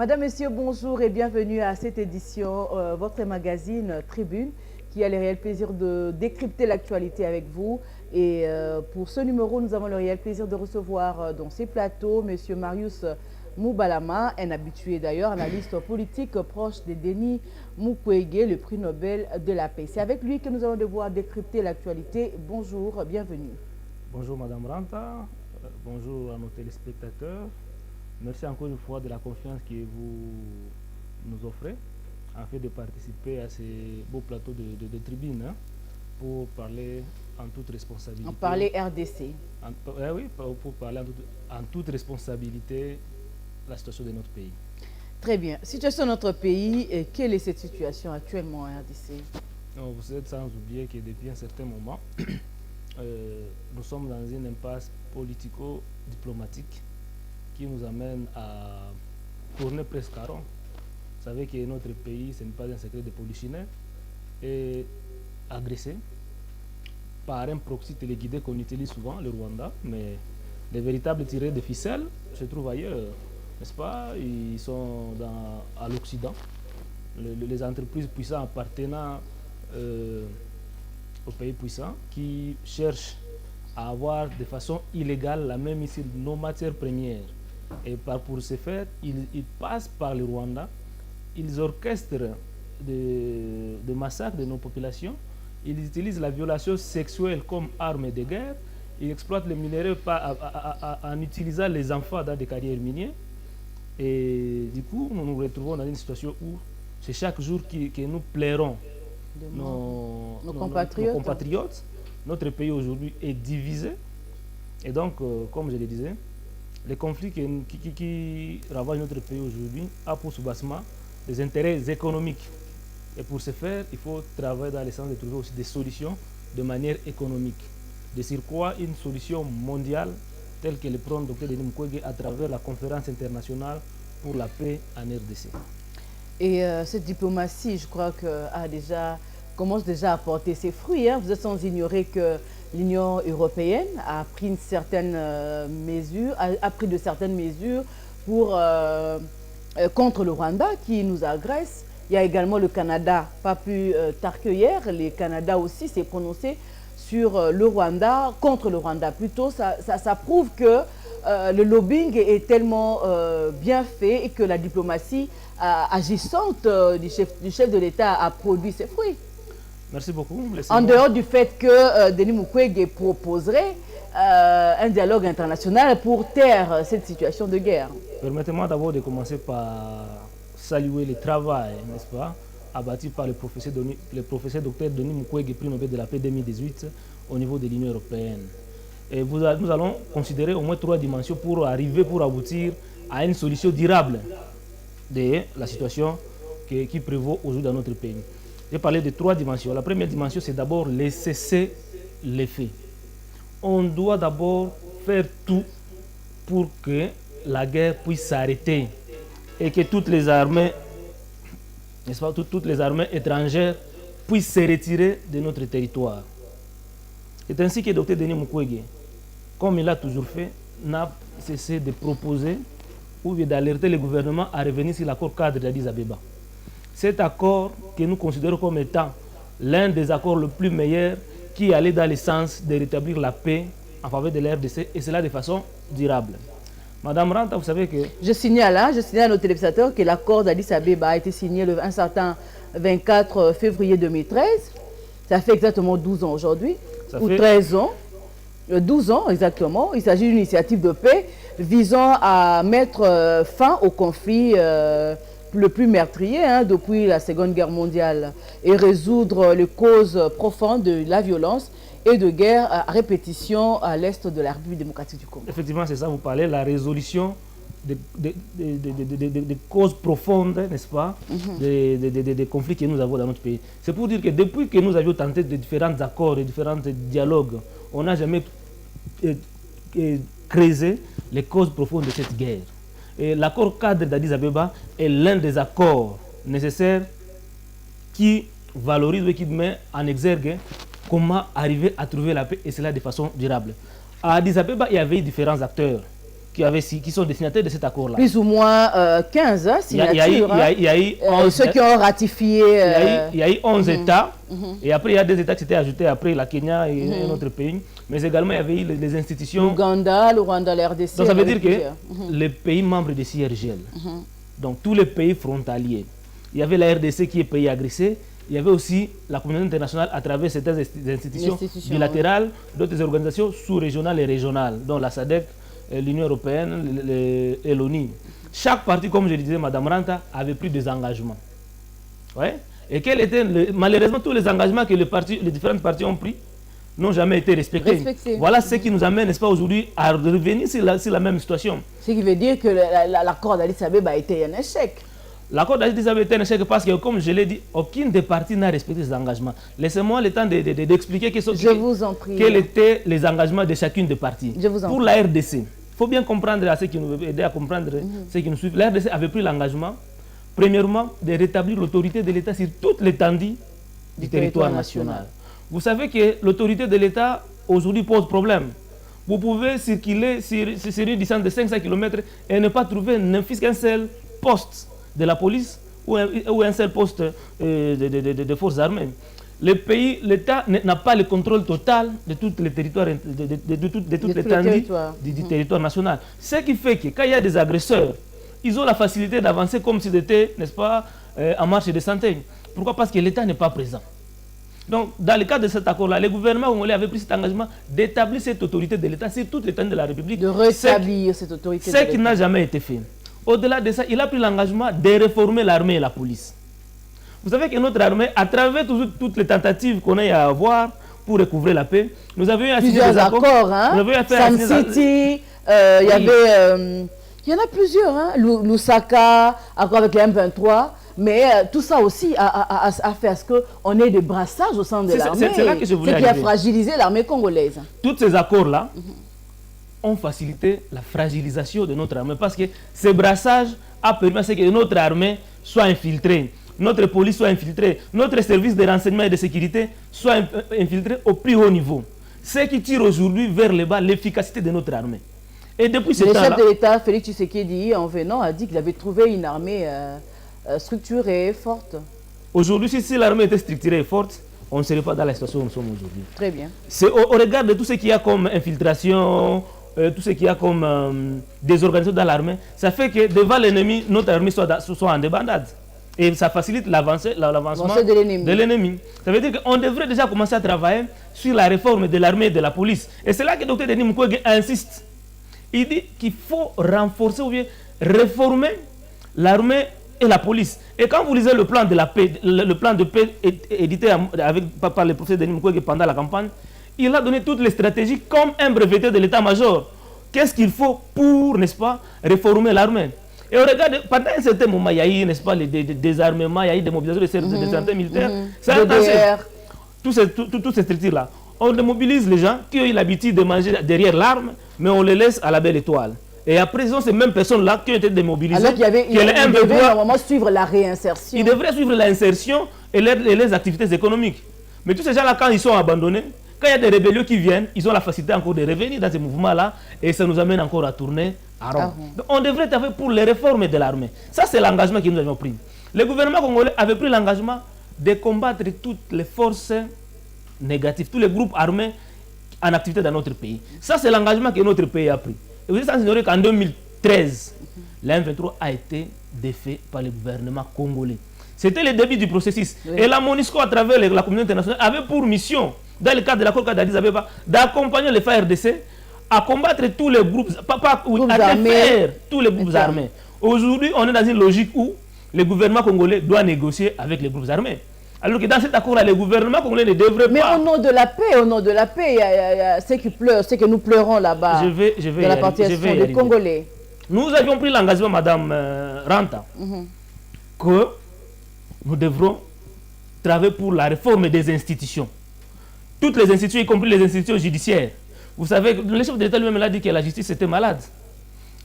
Madame, Messieurs, bonjour et bienvenue à cette édition, votre magazine Tribune, qui a le réel plaisir de décrypter l'actualité avec vous. Et pour ce numéro, nous avons le réel plaisir de recevoir dans ces plateaux Monsieur Marius Moubalama, un habitué d'ailleurs, analyste politique proche de Denis Mukwege, le prix Nobel de la paix. C'est avec lui que nous allons devoir décrypter l'actualité. Bonjour, bienvenue. Bonjour Madame Ranta, bonjour à nos téléspectateurs. Merci encore une fois de la confiance que vous nous offrez en fait de participer à ces beaux plateaux de tribune pour parler en toute responsabilité. On parlait RDC. Oui, pour parler en toute responsabilité de la situation de notre pays. Très bien. Situation de notre pays, et quelle est cette situation actuellement en RDC? Vous êtes sans oublier que depuis un certain moment, nous sommes dans une impasse politico-diplomatique qui nous amène à tourner presque à rond. Vous savez que notre pays, ce n'est pas un secret de polichinelle, est agressé par un proxy téléguidé qu'on utilise souvent, le Rwanda, mais les véritables tirés de ficelle se trouvent ailleurs, n'est-ce pas? Ils sont à l'Occident. Les entreprises puissantes appartenant aux pays puissants qui cherchent à avoir de façon illégale la même ici nos matières premières. Et pour ce faire, ils passent par le Rwanda, ils orchestrent des massacres de nos populations, ils utilisent la violation sexuelle comme arme de guerre, ils exploitent les minéraux en utilisant les enfants dans des carrières minières. Et du coup, nous nous retrouvons dans une situation où c'est chaque jour que nous plairons nos compatriotes. Notre pays aujourd'hui est divisé. Et donc, comme je le disais, les conflits qui ravagent notre pays aujourd'hui ont pour soubassement des intérêts économiques. Et pour ce faire, il faut travailler dans le sens de trouver aussi des solutions de manière économique. De surcroît, une solution mondiale telle que le prône Dr Denis Mukwege à travers la conférence internationale pour la paix en RDC. Et cette diplomatie, je crois commence déjà à porter ses fruits. Vous êtes sans ignorer que l'Union européenne a pris de certaines mesures contre le Rwanda qui nous agresse. Il y a également le Canada, pas plus tard que hier. Le Canada aussi s'est prononcé sur le Rwanda, contre le Rwanda. Plutôt, ça prouve que le lobbying est tellement bien fait et que la diplomatie agissante du chef de l'État a produit ses fruits. Merci beaucoup. En dehors du fait que Denis Mukwege proposerait un dialogue international pour taire cette situation de guerre. Permettez-moi d'abord de commencer par saluer le travail, n'est-ce pas, abattu par le professeur Dr Denis Mukwege, prix Nobel de la paix 2018 au niveau de l'Union européenne. Et nous allons considérer au moins 3 dimensions pour aboutir à une solution durable de la situation qui prévaut aujourd'hui dans notre pays. J'ai parlé de 3 dimensions. La première dimension, c'est d'abord les cesser les faits. On doit d'abord faire tout pour que la guerre puisse s'arrêter et que toutes les armées, n'est-ce pas, toutes les armées étrangères puissent se retirer de notre territoire. C'est ainsi que Dr Denis Mukwege, comme il a toujours fait, n'a cessé de proposer ou d'alerter le gouvernement à revenir sur l'accord cadre d'Addis Abeba. Cet accord que nous considérons comme étant l'un des accords les plus meilleurs qui allait dans le sens de rétablir la paix en faveur de la RDC et cela de façon durable. Madame Ranta, vous savez que... Je signale à nos téléspectateurs que l'accord d'Addis Abeba a été signé le 24 février 2013. Ça fait exactement 12 ans aujourd'hui, ou 13 ans. 12 ans exactement. Il s'agit d'une initiative de paix visant à mettre fin au conflit le plus meurtrier depuis la Seconde Guerre mondiale et résoudre les causes profondes de la violence et de guerre à répétition à l'est de la République démocratique du Congo. Effectivement, c'est ça, vous parlez, la résolution des causes profondes, n'est-ce pas, des conflits que nous avons dans notre pays. C'est pour dire que depuis que nous avions tenté de différents accords et différents dialogues, on n'a jamais creusé les causes profondes de cette guerre. Et l'accord cadre d'Addis Abeba est l'un des accords nécessaires qui valorise et qui met en exergue comment arriver à trouver la paix et cela de façon durable. À Addis Abeba, il y avait différents acteurs. qui sont destinataires de cet accord-là. Plus ou moins 15 signatures. Il y a eu 11, ceux qui ont ratifié. Il y a eu 11 États. Et après, il y a des États qui s'étaient ajoutés après la Kenya et un autre pays. Mais également, il y avait eu les institutions. L'Ouganda, le Rwanda, la RDC. Donc ça veut dire que les pays membres de CIRGL, donc tous les pays frontaliers, il y avait la RDC qui est pays agressé. Il y avait aussi la communauté internationale à travers certaines institutions bilatérales, d'autres organisations sous-régionales et régionales, dont la SADC, l'Union européenne et l'ONU. Chaque parti, comme je le disais, Mme Ranta, avait pris des engagements. Ouais. Et malheureusement, tous les engagements que les différentes parties ont pris n'ont jamais été respectés. Voilà ce qui nous amène, n'est-ce pas, aujourd'hui, à revenir sur la même situation. Ce qui veut dire que l'accord d'Addis Abeba a été un échec. L'accord d'Addis Abeba a été un échec parce que, comme je l'ai dit, aucune des parties n'a respecté ses engagements. Laissez-moi le temps d'expliquer quels étaient les engagements de chacune des parties. Pour la RDC, il faut bien comprendre, à ceux qui nous aider à comprendre, ceux qui nous suivent, la RDC avait pris l'engagement, premièrement, de rétablir l'autorité de l'État sur toute l'étendue du territoire national. Vous savez que l'autorité de l'État, aujourd'hui, pose problème. Vous pouvez circuler sur une distance de 500 km et ne pas trouver ne fût qu'un seul poste de la police ou un seul poste de forces armées. L'État n'a pas le contrôle total de tout le territoire, de toute l'étendue du territoire national. Ce qui fait que quand il y a des agresseurs, ils ont la facilité d'avancer comme s'ils étaient, n'est-ce pas, en marche de santé. Pourquoi? Parce que l'État n'est pas présent. Donc, dans le cadre de cet accord-là, le gouvernement congolais avait pris cet engagement d'établir cette autorité de l'État sur toute l'étendue de la République. De rétablir cette autorité de l'État. Ce qui n'a jamais été fait. Au-delà de ça, il a pris l'engagement de réformer l'armée et la police. Vous savez que notre armée, à travers toutes les tentatives qu'on a eu à avoir pour recouvrer la paix, nous avions eu à signer des accords. Hein? Sun City, il y en a plusieurs. Hein? Lusaka, accord avec les M23. Mais tout ça aussi a fait à ce qu'on ait des brassages au sein de l'armée. C'est là que je voulais arriver. Ce qui a fragilisé l'armée congolaise. Tous ces accords-là ont facilité la fragilisation de notre armée parce que ce brassage a permis à ce que notre armée soit infiltrée, notre police soit infiltrée, notre service de renseignement et de sécurité soit infiltré au plus haut niveau. Ce qui tire aujourd'hui vers le bas l'efficacité de notre armée. Et depuis ce temps-là... Le chef de l'État, Félix Tshisekedi, en venant, a dit qu'il avait trouvé une armée structurée et forte. Aujourd'hui, si l'armée était structurée et forte, on ne serait pas dans la situation où nous sommes aujourd'hui. Très bien. C'est au regard de tout ce qu'il y a comme infiltration, tout ce qu'il y a comme désorganisation dans l'armée, ça fait que devant l'ennemi, notre armée soit en débandade. Et ça facilite l'avancement de l'ennemi. Ça veut dire qu'on devrait déjà commencer à travailler sur la réforme de l'armée et de la police. Et c'est là que le Dr Denis Mukwege insiste. Il dit qu'il faut renforcer ou bien réformer l'armée et la police. Et quand vous lisez le plan de la paix, le plan de paix édité par le professeur Denis Mukwege pendant la campagne, il a donné toutes les stratégies comme un breveté de l'état-major. Qu'est-ce qu'il faut pour, n'est-ce pas, réformer l'armée? Et on regarde, pendant un certain moment, il y a eu, n'est-ce pas, les désarmements, il y a eu des mobilisations de certains militaires. Ça a tous ces structures-là. On démobilise les gens qui ont eu l'habitude de manger derrière l'arme, mais on les laisse à la belle étoile. Et après, ce sont ces mêmes personnes-là qui ont été démobilisées. Alors qu'il devait normalement suivre la réinsertion. Ils devraient suivre l'insertion et les activités économiques. Mais tous ces gens-là, quand ils sont abandonnés, quand il y a des rébellions qui viennent, ils ont la facilité encore de revenir dans ces mouvements-là et ça nous amène encore à tourner à rond. Donc, on devrait travailler pour les réformes de l'armée. Ça, c'est l'engagement que nous avions pris. Le gouvernement congolais avait pris l'engagement de combattre toutes les forces négatives, tous les groupes armés en activité dans notre pays. Ça, c'est l'engagement que notre pays a pris. Et vous êtes sans ignorer qu'en 2013, la M23 a été défait par le gouvernement congolais. C'était le début du processus. Oui. Et la MONUSCO, à travers la communauté internationale, avait pour mission, dans le cadre de l'accord d'Addis Abeba, d'accompagner les FARDC à combattre tous les groupes, tous les groupes armés. Aujourd'hui, on est dans une logique où le gouvernement congolais doit négocier avec les groupes armés. Alors que dans cet accord-là, le gouvernement congolais ne devrait pas... Mais au nom de la paix, il y a ceux qui pleurent, ceux que nous pleurons là-bas, de la partie des Congolais. Nous avions pris l'engagement, Madame Ranta, que nous devrons travailler pour la réforme des institutions. Toutes les institutions, y compris les institutions judiciaires. Vous savez, le chef de l'État lui-même a dit que la justice était malade.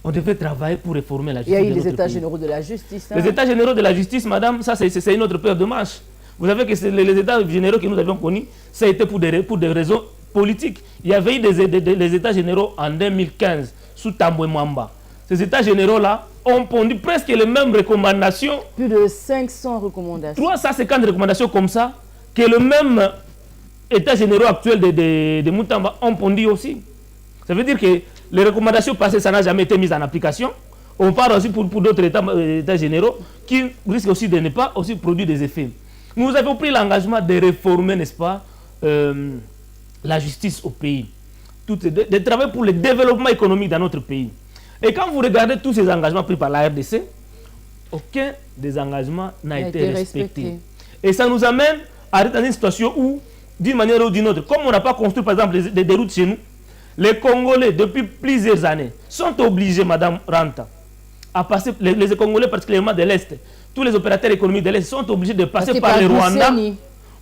On devait travailler pour réformer la justice. Il y a eu les états généraux de la justice. Les états généraux de la justice, madame, ça c'est une autre paire de manches. Vous savez que les états généraux que nous avions connus, ça a été pour des raisons politiques. Il y avait eu les états généraux en 2015 sous Tambwe Mwamba. Ces états généraux-là ont pondu presque les mêmes recommandations. Plus de 500 recommandations. 350 recommandations comme ça, que le même état généraux actuel de Moutamba ont pondu aussi. Ça veut dire que les recommandations passées, ça n'a jamais été mis en application. On parle aussi pour d'autres états généraux qui risquent aussi de ne pas aussi produire des effets. Nous avons pris l'engagement de réformer, n'est-ce pas, la justice au pays, de travailler pour le développement économique dans notre pays. Et quand vous regardez tous ces engagements pris par la RDC, aucun des engagements n'a été respecté. Et ça nous amène à être dans une situation où, d'une manière ou d'une autre, comme on n'a pas construit par exemple des routes chez nous, les Congolais, depuis plusieurs années, sont obligés, Madame Ranta, à passer, les Congolais particulièrement de l'Est, tous les opérateurs économiques de l'Est sont obligés de passer par le Rwanda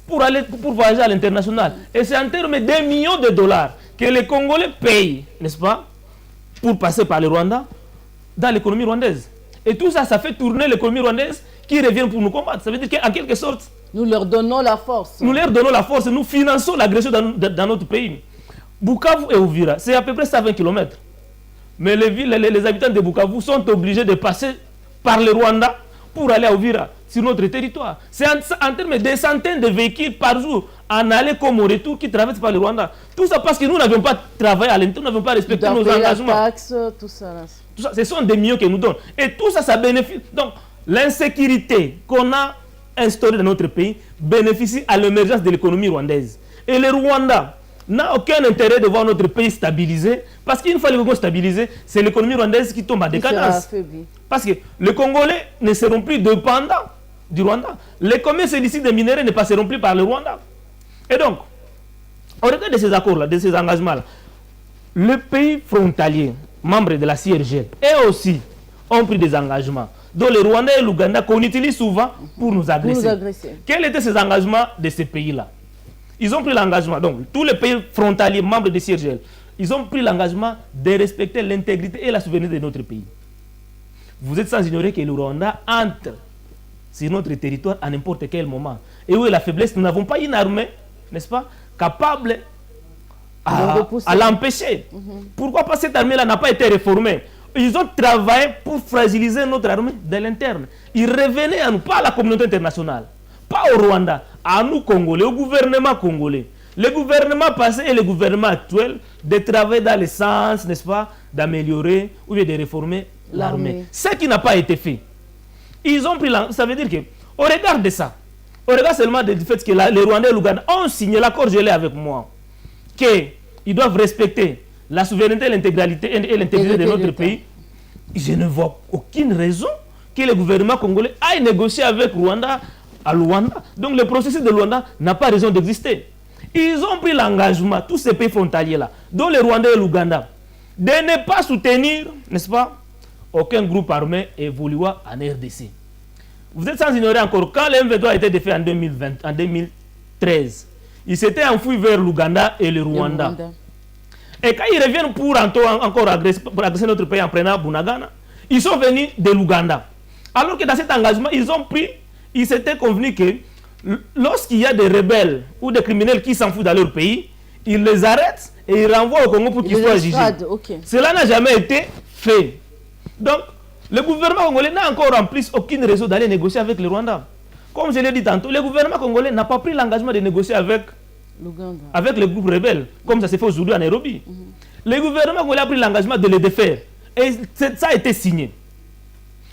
pour voyager à l'international. Et c'est en termes de millions de dollars que les Congolais payent, n'est-ce pas, pour passer par le Rwanda dans l'économie rwandaise. Et tout ça, ça fait tourner l'économie rwandaise qui revient pour nous combattre. Ça veut dire qu'en quelque sorte, nous leur donnons la force. Nous leur donnons la force, nous finançons l'agression dans notre pays. Bukavu et Uvira, c'est à peu près 120 km. Mais les habitants de Bukavu sont obligés de passer par le Rwanda pour aller à Uvira, sur notre territoire. C'est en termes de centaines de véhicules par jour, en aller comme au retour, qui traversent par le Rwanda. Tout ça parce que nous n'avions pas travaillé à l'intérieur, nous n'avons pas respecté nos engagements. La taxe, tout ça, ce sont des millions que nous donnent. Et tout ça, ça bénéficie. Donc, l'insécurité qu'on a instaurée dans notre pays bénéficie à l'émergence de l'économie rwandaise. Et le Rwanda n'a aucun intérêt de voir notre pays stabilisé, parce qu'une fois le Congo stabilisé, c'est l'économie rwandaise qui tombe en décadence. Parce que les Congolais ne seront plus dépendants du Rwanda. Les commerces illicites des minéraux ne passeront plus par le Rwanda. Et donc, au regard de ces accords-là, de ces engagements-là, le pays frontalier, membre de la CIRGL, et aussi ont pris des engagements, dont le Rwanda et l'Ouganda qu'on utilise souvent pour nous agresser. Quels étaient ces engagements de ces pays-là? Ils ont pris l'engagement, donc tous les pays frontaliers membres de CIRGL, ils ont pris l'engagement de respecter l'intégrité et la souveraineté de notre pays. Vous êtes sans ignorer que le Rwanda entre sur notre territoire à n'importe quel moment. Et où est la faiblesse? Nous n'avons pas une armée, n'est-ce pas, capable à l'empêcher. Pourquoi pas cette armée-là n'a pas été réformée? Ils ont travaillé pour fragiliser notre armée de l'interne. Ils revenaient à nous, pas à la communauté internationale, pas au Rwanda, à nous Congolais, au gouvernement congolais. Le gouvernement passé et le gouvernement actuel de travailler dans le sens, n'est-ce pas, d'améliorer ou bien de réformer l'armée. Ce qui n'a pas été fait. Ils ont pris ça veut dire que, au regard de ça, au regard seulement du fait que les Rwandais et l'Ouganda ont signé l'accord gelé avec moi, qu'ils doivent respecter la souveraineté et l'intégralité de notre pays, je ne vois aucune raison que le gouvernement congolais aille négocier avec Rwanda à Luanda. Donc le processus de Luanda n'a pas raison d'exister. Ils ont pris l'engagement, tous ces pays frontaliers-là, dont le Rwanda et l'Ouganda, de ne pas soutenir, n'est-ce pas, aucun groupe armé évoluant en RDC. Vous êtes sans ignorer encore, quand le M23 a été défait en 2013, ils s'étaient enfouis vers l'Ouganda et le Rwanda. Et quand ils reviennent pour encore agresser notre pays en prenant Bunagana, ils sont venus de l'Ouganda. Alors que dans cet engagement, ils s'étaient convenus que lorsqu'il y a des rebelles ou des criminels qui s'enfuient dans leur pays, ils les arrêtent et ils renvoient au Congo pour qu'ils soient jugés. Cela n'a jamais été fait. Donc, le gouvernement congolais n'a encore en plus aucune raison d'aller négocier avec le Rwanda. Comme je l'ai dit tantôt, le gouvernement congolais n'a pas pris l'engagement de négocier avec les groupes rebelles, comme ça s'est fait aujourd'hui à Nairobi. Le gouvernement congolais a pris l'engagement de les défaire. Et ça a été signé.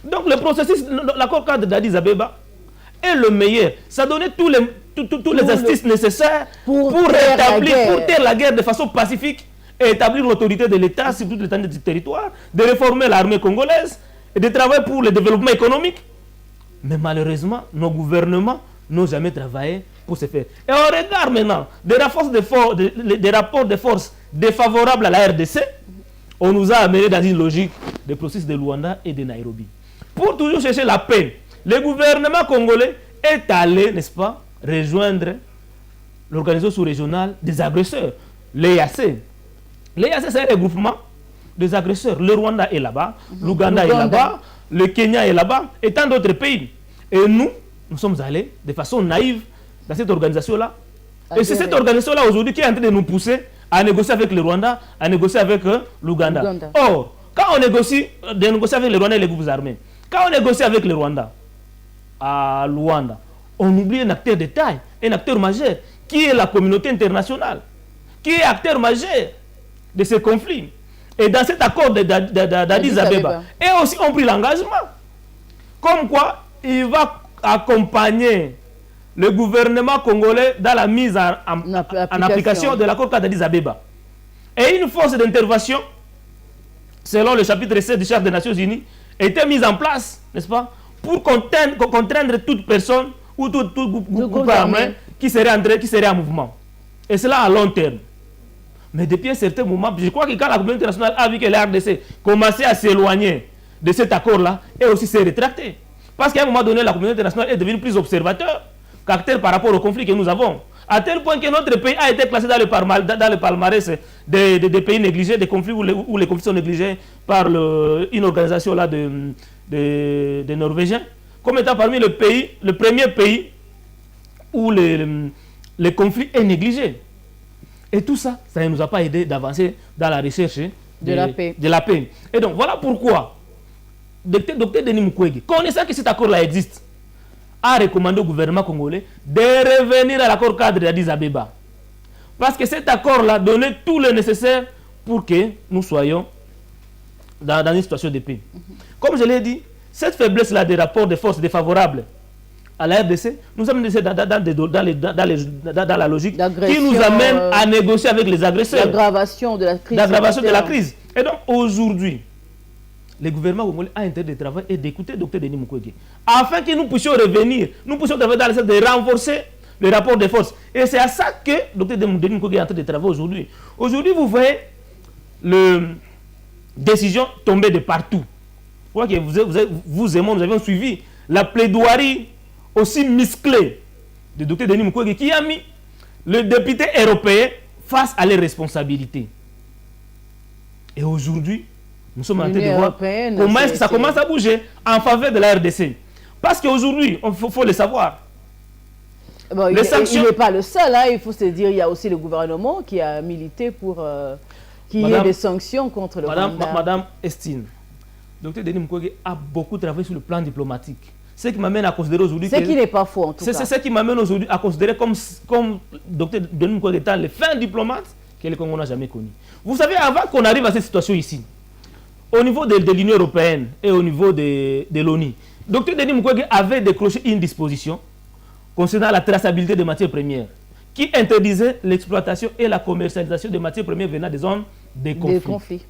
Donc le processus, l'accord cadre d'Addis Abeba est le meilleur. Ça donnait tous les astuces nécessaires pour taire la guerre de façon pacifique et établir l'autorité de l'État sur toute l'étendue du territoire, de réformer l'armée congolaise et de travailler pour le développement économique. Mais malheureusement, nos gouvernements n'ont jamais travaillé pour ce faire. Et on regarde maintenant des rapports de force défavorables à la RDC, on nous a amenés dans une logique de processus de Luanda et de Nairobi. Pour toujours chercher la paix, le gouvernement congolais est allé, n'est-ce pas, rejoindre l'organisation sous-régionale des agresseurs, l'EAC. L'EAC, c'est un regroupement des agresseurs. Le Rwanda est là-bas, l'Ouganda est là-bas, le Kenya est là-bas, et tant d'autres pays. Et nous sommes allés de façon naïve dans cette organisation-là. Et c'est cette organisation-là aujourd'hui qui est en train de nous pousser à négocier avec le Rwanda, à négocier avec l'Ouganda. Or, quand on négocie, de négocier avec le Rwanda et les groupes armés, quand on négocie avec le Rwanda, à Luanda, on oublie un acteur de taille, un acteur majeur, qui est la communauté internationale, qui est acteur majeur de ce conflit. Et dans cet accord d'Addis Abeba, et aussi ont pris l'engagement, comme quoi il va accompagner le gouvernement congolais dans la mise en application de l'accord d'Addis Abeba. Et une force d'intervention, selon le chapitre 7 du Charte des Nations Unies, était mise en place, n'est-ce pas, pour contraindre toute personne ou tout groupe armé qui serait en mouvement. Et cela à long terme. Mais depuis un certain moment, je crois que quand la communauté internationale a vu que la RDC commençait à s'éloigner de cet accord-là, et aussi s'est rétractée. Parce qu'à un moment donné, la communauté internationale est devenue plus observateur qu'acteur par rapport au conflit que nous avons. À tel point que notre pays a été classé dans le palmarès des pays négligés, des conflits où les conflits sont négligés par une organisation là de Norvégiens, comme étant parmi le premier pays où le conflit est négligé. Et tout ça, ça ne nous a pas aidé d'avancer dans la recherche de la paix. Et donc, voilà pourquoi Dr Denis Mukwege, connaissant que cet accord-là existe, a recommandé au gouvernement congolais de revenir à l'accord cadre d'Addis Abeba. Parce que cet accord-là donnait tout le nécessaire pour que nous soyons dans une situation de paix. Comme je l'ai dit, cette faiblesse-là des rapports de force défavorables à la RDC, nous sommes dans la logique qui nous amène à négocier avec les agresseurs. L'aggravation de la crise. L'aggravation de la crise. Et donc aujourd'hui, le gouvernement congolais a intérêt de travailler et d'écouter Dr Denis Mukwege, afin que nous puissions revenir, nous puissions travailler dans le sens de renforcer le rapport de force. Et c'est à ça que Dr Denis Mukwege est en train de travailler aujourd'hui. Aujourd'hui, vous voyez les décisions tomber de partout. Je crois que vous et moi, nous avions suivi la plaidoirie aussi musclée de Dr Denis Mukwege, qui a mis le député européen face à leurs responsabilités. Et aujourd'hui, nous sommes en train de voir comment est-ce que ça commence à bouger en faveur de la RDC. Parce qu'aujourd'hui, il faut le savoir. Bon, il n'est pas le seul, hein, il faut se dire, il y a aussi le gouvernement qui a milité pour qu'il y ait des sanctions contre le Rwanda. Madame Estine, Dr Denis Mukwege a beaucoup travaillé sur le plan diplomatique. Ce qui m'amène à considérer aujourd'hui... Ce qui n'est pas faux en tout cas. C'est ce qui m'amène aujourd'hui à considérer comme Dr Denis Mukwege étant le fin diplomate que le Congo n'a jamais connu. Vous savez, avant qu'on arrive à cette situation ici, au niveau de l'Union européenne et au niveau de l'ONU, Dr Denis Mukwege avait décroché une disposition concernant la traçabilité des matières premières qui interdisait l'exploitation et la commercialisation des matières premières venant des zones de conflit.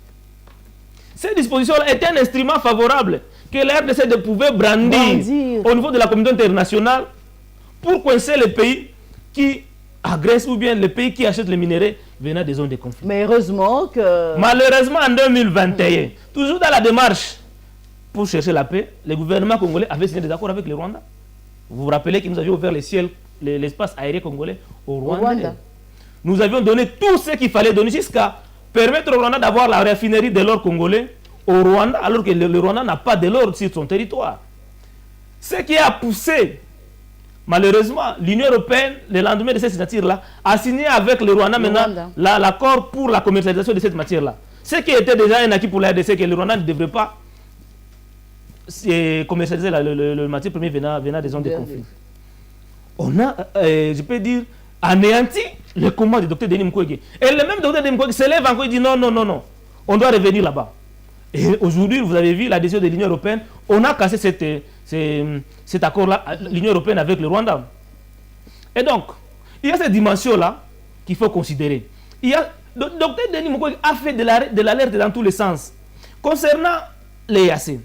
Cette disposition-là est un instrument favorable que la RDC pouvait brandir au niveau de la communauté internationale pour coincer les pays qui agressent ou bien les pays qui achètent les minéraux venant des zones de conflit. Mais heureusement que... Malheureusement, en 2021, toujours dans la démarche pour chercher la paix, le gouvernement congolais avait signé des accords avec le Rwanda. Vous vous rappelez que nous avions ouvert l'espace aérien congolais au Rwanda. Nous avions donné tout ce qu'il fallait donner jusqu'à permettre au Rwanda d'avoir la raffinerie de l'or congolais au Rwanda, alors que le Rwanda n'a pas de l'or sur son territoire. Ce qui a poussé, malheureusement, l'Union européenne, le lendemain de cette signature-là, a signé avec le Rwanda maintenant l'accord pour la commercialisation de cette matière-là. Ce qui était déjà un acquis pour la RDC, que le Rwanda ne devrait pas commercialiser le matière première venant des zones de conflit. On a, je peux dire, anéanti le combat du Dr Denis Mukwege. Et le même Dr Denis Mukwege se lève encore et dit non, on doit revenir là-bas. Et aujourd'hui, vous avez vu la décision de l'Union européenne, on a cassé cet accord-là, l'Union européenne avec le Rwanda. Et donc, il y a cette dimension-là qu'il faut considérer. Le Dr Denis Mukwege a fait de l'alerte dans tous les sens. Concernant les EAC,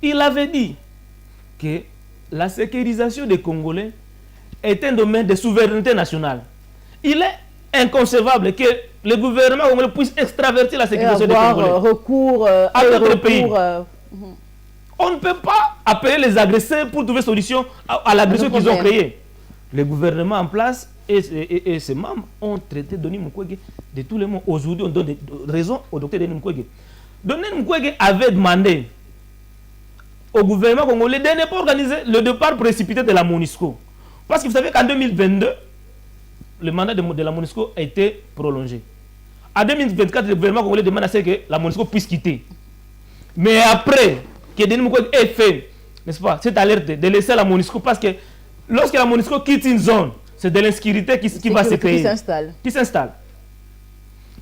il avait dit que la sécurisation des Congolais est un domaine de souveraineté nationale. Il est inconcevable que le gouvernement congolais puisse extravertir la sécurisation des Congolais. Recours à notre pays. On ne peut pas appeler les agresseurs pour trouver solution à l'agression qu'ils ont créée. Le gouvernement en place et ses membres ont traité Denis Mukwege de tous les mots. Aujourd'hui, on donne raison au docteur Denis Mukwege. Denis Mukwege avait demandé au gouvernement congolais de ne pas organiser le départ précipité de la MONUSCO. Parce que vous savez qu'en 2022, le mandat de la MONUSCO a été prolongé. En 2024, le gouvernement congolais demande à ce que la MONUSCO puisse quitter. Mais après que Denis Mukwege ait fait, n'est-ce pas, cette alerte de laisser la MONUSCO, parce que lorsque la MONUSCO quitte une zone, c'est de l'insécurité qui va se créer. Qui s'installe.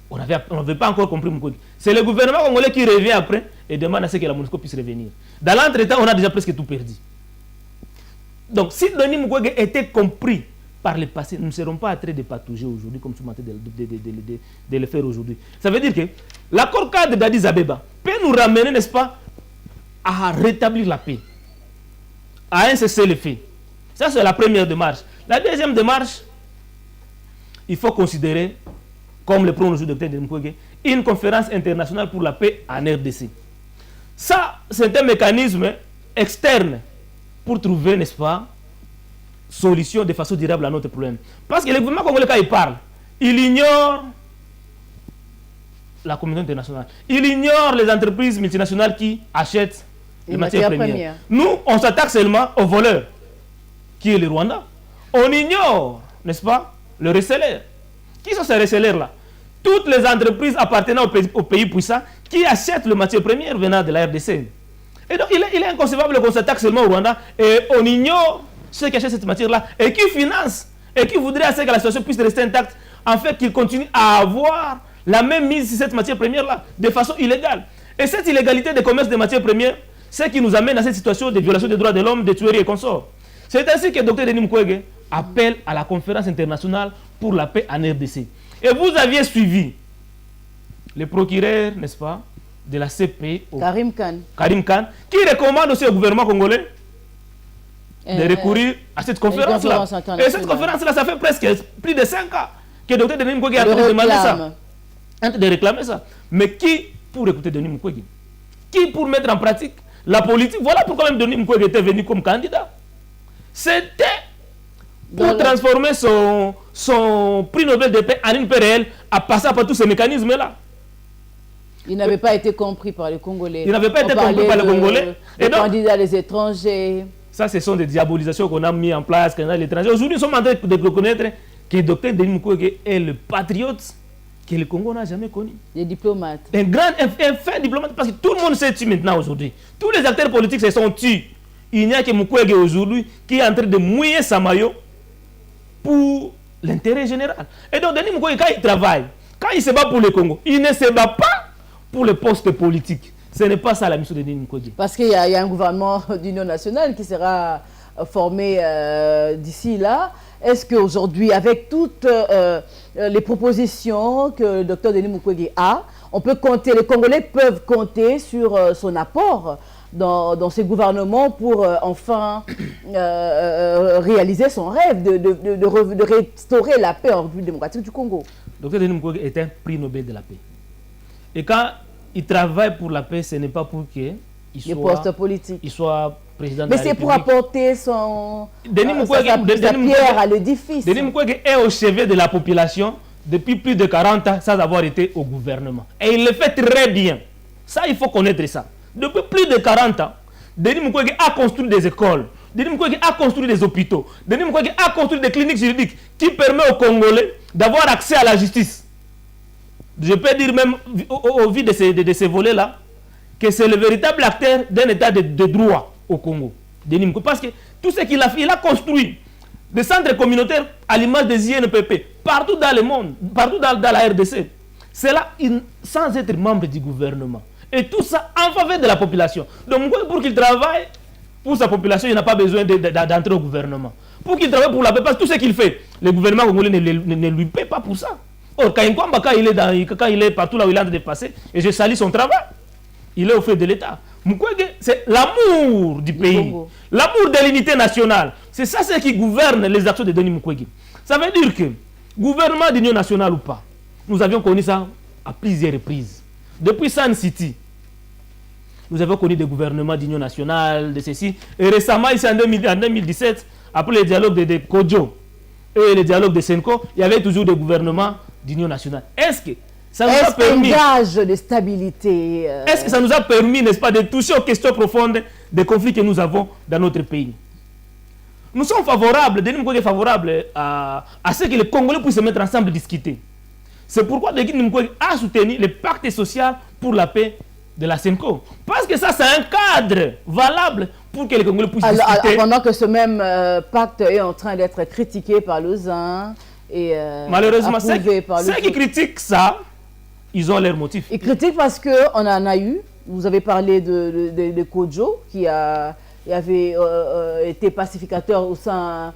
On n'avait pas encore compris Mukwege. C'est le gouvernement congolais qui revient après et demande à ce que la MONUSCO puisse revenir. Dans l'entretemps, on a déjà presque tout perdu. Donc, si Denis Mukwege était compris par le passé, nous ne serons pas en train de patauger aujourd'hui comme tu m'as dit de le faire aujourd'hui. Ça veut dire que l'accord cadre d'Addis Abeba peut nous ramener, n'est-ce pas, à rétablir la paix, à un cessez-le-feu. Ça, c'est la première démarche. La deuxième démarche, il faut considérer, comme le prononce le docteur Denis Mukwege, une conférence internationale pour la paix en RDC. Ça, c'est un mécanisme externe pour trouver, n'est-ce pas, solution de façon durable à notre problème. Parce que le gouvernement congolais, quand il parle, il ignore la communauté internationale. Il ignore les entreprises multinationales qui achètent les matières premières. Nous, on s'attaque seulement aux voleurs, qui est le Rwanda. On ignore, n'est-ce pas, le receleur. Qui sont ces receleurs-là? Toutes les entreprises appartenant aux pays puissants qui achètent les matières premières venant de la RDC. Et donc, il est inconcevable qu'on s'attaque seulement au Rwanda et on ignore ceux qui achètent cette matière-là et qui financent et qui voudraient que la situation puisse rester intacte, en fait, qu'ils continuent à avoir la même mise sur cette matière première-là de façon illégale. Et cette illégalité de commerce des matières premières, c'est qui nous amène à cette situation de violation des droits de l'homme, de tueries et consorts. C'est ainsi que le Dr Denis Mukwege appelle à la conférence internationale pour la paix en RDC. Et vous aviez suivi le procureur, n'est-ce pas, de la CPI, Karim Khan, qui recommande aussi au gouvernement congolais de recourir à cette conférence-là. Et cette conférence-là, ça fait presque plus de 5 ans que le docteur Denis Mukwege a demandé ça. De réclamer ça. Mais qui pour écouter Denis Mukwege? Qui pour mettre en pratique la politique? Voilà pourquoi même Denis Mukwege était venu comme candidat. C'était pour transformer son prix Nobel de paix en une paix réelle, à passer par tous ces mécanismes-là. Il n'avait pas été compris par les Congolais. Il n'avait pas été compris par les Congolais. Les candidats, les étrangers. Ça, ce sont des diabolisations qu'on a mis en place quand les étrangers. Aujourd'hui, nous sommes en train de reconnaître que le docteur Denis Mukwege est le patriote que le Congo n'a jamais connu. Les diplomates. Un fin diplomate, parce que tout le monde sait tu maintenant aujourd'hui. Tous les acteurs politiques se sont tués. Il n'y a que Mukwege aujourd'hui qui est en train de mouiller sa maillot pour l'intérêt général. Et donc, Denis Mukwege, quand il travaille, quand il se bat pour le Congo, il ne se bat pas pour le poste politique. Ce n'est pas ça la mission de Denis Mukwege. Parce qu'il y a un gouvernement d'union nationale qui sera formé d'ici là. Est-ce qu'aujourd'hui, avec toutes les propositions que le docteur Denis Mukwege a, on peut compter, les Congolais peuvent compter sur son apport dans ces gouvernements pour enfin réaliser son rêve de restaurer la paix en République démocratique du Congo? Le docteur Denis Mukwege est un prix Nobel de la paix. Et quand il travaille pour la paix, ce n'est pas pour qu'il soit président de la République. Mais c'est pour apporter sa pierre à l'édifice. Denis Mukwege est au chevet de la population depuis plus de 40 ans sans avoir été au gouvernement. Et il le fait très bien. Ça, il faut connaître ça. Depuis plus de 40 ans, Denis Mukwege a construit des écoles. Denis Mukwege a construit des hôpitaux. Denis Mukwege a construit des cliniques juridiques qui permettent aux Congolais d'avoir accès à la justice. Je peux dire même, au vu de ces volets-là, que c'est le véritable acteur d'un état de droit au Congo. Denis Mukwege, parce que tout ce qu'il a fait, il a construit des centres communautaires à l'image des INPP, partout dans le monde, partout dans la RDC. C'est là, sans être membre du gouvernement. Et tout ça en faveur de la population. Donc, pour qu'il travaille pour sa population, il n'a pas besoin d'entrer au gouvernement. Pour qu'il travaille pour la paix, parce que tout ce qu'il fait, le gouvernement congolais ne lui paie pas pour ça. Or, quand il est partout là où il est en train de passer, et je salue son travail, il est au fait de l'État. Mukwege, c'est l'amour du pays, l'amour de l'unité nationale. C'est ça ce qui gouverne les actions de Denis Mukwege. Ça veut dire que, gouvernement d'union nationale ou pas, nous avions connu ça à plusieurs reprises. Depuis Sun City, nous avons connu des gouvernements d'union nationale, de ceci. Et récemment, ici en 2017, après le dialogue de Kodjo et le dialogue de Senko, il y avait toujours des gouvernements d'union nationale. Est-ce que ça nous a permis... gage de stabilité Est-ce que ça nous a permis, n'est-ce pas, de toucher aux questions profondes des conflits que nous avons dans notre pays? Nous sommes favorables, Denis Mukwege est favorable à ce que les Congolais puissent se mettre ensemble et discuter. C'est pourquoi Denis Mukwege a soutenu le pacte social pour la paix de la SENCO. Parce que ça, c'est un cadre valable pour que les Congolais puissent discuter. Pendant que ce même pacte est en train d'être critiqué par Lausanne et malheureusement, ceux qui critiquent ça, ils ont leurs motifs. Ils critiquent parce qu'on en a eu. Vous avez parlé de Kodjo qui avait été pacificateur au sein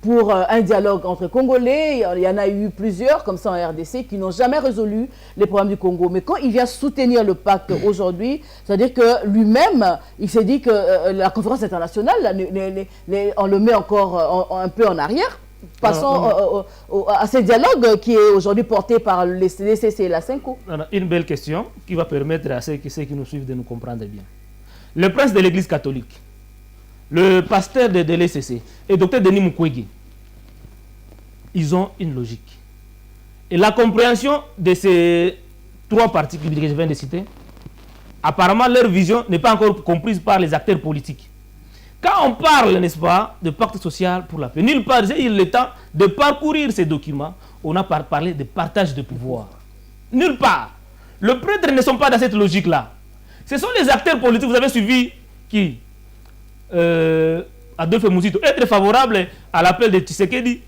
pour un dialogue entre Congolais. Il y en a eu plusieurs comme ça en RDC qui n'ont jamais résolu les problèmes du Congo. Mais quand il vient soutenir le pacte aujourd'hui, c'est-à-dire que lui-même, il s'est dit que la conférence internationale, on le met encore un peu en arrière. Passons à ce dialogue qui est aujourd'hui porté par les CDCC et la SENCO. Une belle question qui va permettre à ceux qui nous suivent de nous comprendre bien. Le prince de l'église catholique, le pasteur de l'ECC et Dr Denis Mukwege, ils ont une logique. Et la compréhension de ces trois partis que je viens de citer, apparemment leur vision n'est pas encore comprise par les acteurs politiques. Quand on parle, n'est-ce pas, de pacte social pour la paix, nulle part, j'ai eu le temps de parcourir ces documents, on a parlé de partage de pouvoir. Nulle part. Les prêtres ne sont pas dans cette logique-là. Ce sont les acteurs politiques, vous avez suivi qui Adolphe Mouzito, être favorable à l'appel de Tshisekedi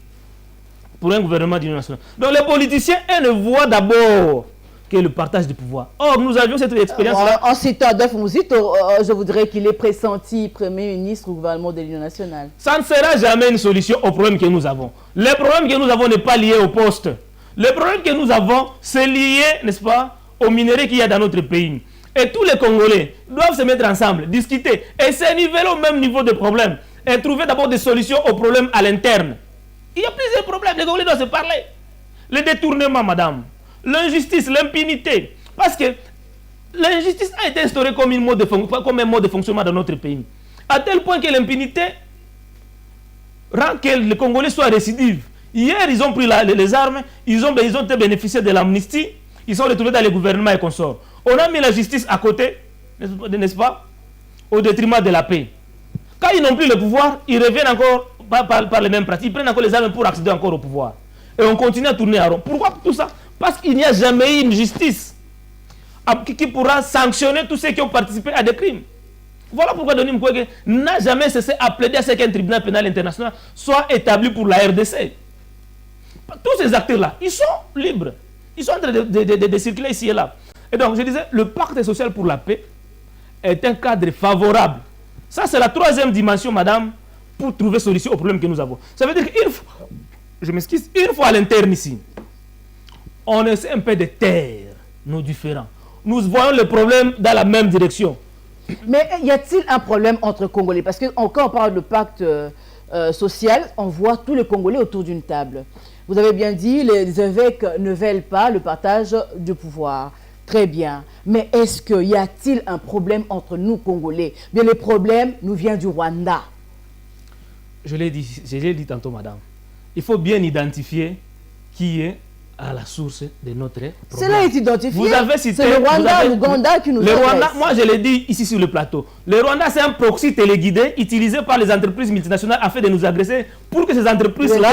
pour un gouvernement d'union nationale. Donc les politiciens, eux, ne voient d'abord que le partage du pouvoir. Or, nous avions cette expérience-là. En citant Adolphe Mouzito, je voudrais qu'il ait pressenti Premier ministre au gouvernement de l'Union nationale. Ça ne sera jamais une solution au problème que nous avons. Le problème que nous avons n'est pas lié au poste. Le problème que nous avons, c'est lié, n'est-ce pas, aux minerais qu'il y a dans notre pays. Et tous les Congolais doivent se mettre ensemble, discuter, et se niveler au même niveau de problème. Et trouver d'abord des solutions aux problèmes à l'interne. Il y a plusieurs problèmes, les Congolais doivent se parler. Le détournement, madame. L'injustice, l'impunité. Parce que l'injustice a été instaurée comme un mode de fonctionnement dans notre pays. À tel point que l'impunité rend que les Congolais soient récidives. Hier, ils ont pris les armes, ils ont bénéficié de l'amnistie, ils sont retrouvés dans les gouvernements et consorts. On a mis la justice à côté, n'est-ce pas, au détriment de la paix. Quand ils n'ont plus le pouvoir, ils reviennent encore par les mêmes pratiques. Ils prennent encore les armes pour accéder encore au pouvoir. Et on continue à tourner à rond. Pourquoi tout ça? Parce qu'il n'y a jamais eu une justice qui pourra sanctionner tous ceux qui ont participé à des crimes. Voilà pourquoi Denis Mukwege n'a jamais cessé à plaider à ce qu'un tribunal pénal international soit établi pour la RDC. Tous ces acteurs-là, ils sont libres. Ils sont en train de circuler ici et là. Et donc, je disais, le pacte social pour la paix est un cadre favorable. Ça, c'est la troisième dimension, madame, pour trouver solution au problème que nous avons. Ça veut dire qu'une fois, je m'excuse, une fois à l'interne ici, on essaie un peu de taire nos différends. Nous voyons le problème dans la même direction. Mais y a-t-il un problème entre Congolais? Parce que quand on parle de pacte social, on voit tous les Congolais autour d'une table. Vous avez bien dit, les évêques ne veulent pas le partage du pouvoir. Très bien. Mais est-ce qu'il y a-t-il un problème entre nous, Congolais? Bien, le problème nous vient du Rwanda. Je l'ai dit tantôt, madame. Il faut bien identifier qui est à la source de notre problème. Cela est identifié. Vous avez cité... C'est le Rwanda, l'Ouganda qui nous intéresse. Le Rwanda, moi je l'ai dit ici sur le plateau. Le Rwanda, c'est un proxy téléguidé utilisé par les entreprises multinationales afin de nous agresser pour que ces entreprises-là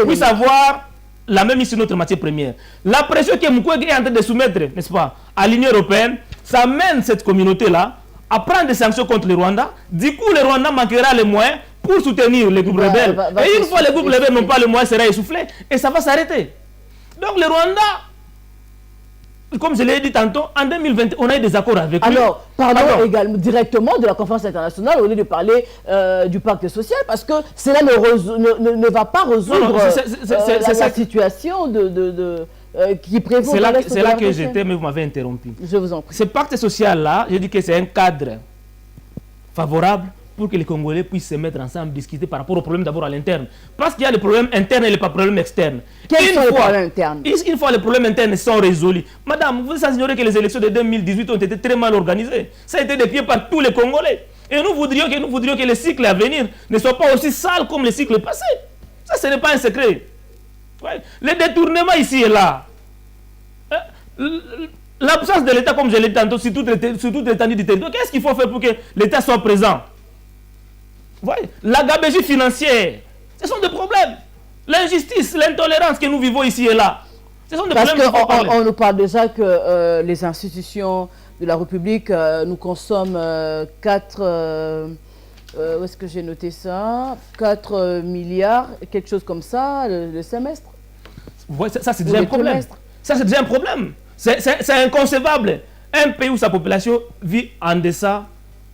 puissent avoir la même issue sur notre matière première. La pression que Mukwege est en train de soumettre, n'est-ce pas, à l'Union européenne, ça mène cette communauté-là à prendre des sanctions contre le Rwanda. Du coup, le Rwanda manquera les moyens pour soutenir les groupes rebelles. Et une fois les groupes rebelles n'ont pas les moyens, sera essoufflé et ça va s'arrêter. Donc le Rwanda, comme je l'ai dit tantôt, en 2020, on a eu des accords avec lui. Alors, parlons également directement de la conférence internationale au lieu de parler du pacte social, parce que cela ne va pas résoudre la situation qui prévaut. C'est là que j'étais, mais vous m'avez interrompu. Je vous en prie. Ce pacte social-là, je dis que c'est un cadre favorable pour que les Congolais puissent se mettre ensemble, discuter par rapport aux problèmes d'abord à l'interne. Parce qu'il y a les problèmes internes et les problèmes externes. Quels sont les problèmes internes? Une fois les problèmes internes sont résolus. Madame, vous ignorez que les élections de 2018 ont été très mal organisées. Ça a été défié par tous les Congolais. Et nous voudrions que les cycles à venir ne soient pas aussi sales comme les cycles passés. Ça, ce n'est pas un secret. Ouais. Le détournement ici et là. L'absence de l'État, comme je l'ai dit tantôt, sur toute l'étendue du territoire. Qu'est-ce qu'il faut faire pour que l'État soit présent? Ouais. La gabegie financière, ce sont des problèmes. L'injustice, l'intolérance que nous vivons ici et là. Parce qu'on nous parle déjà que les institutions de la République nous consomment 4... où est-ce que j'ai noté ça? 4 milliards, quelque chose comme ça, le semestre. Ouais, ça c'est déjà un problème. Ça, c'est déjà un problème. C'est inconcevable. Un pays où sa population vit en deçà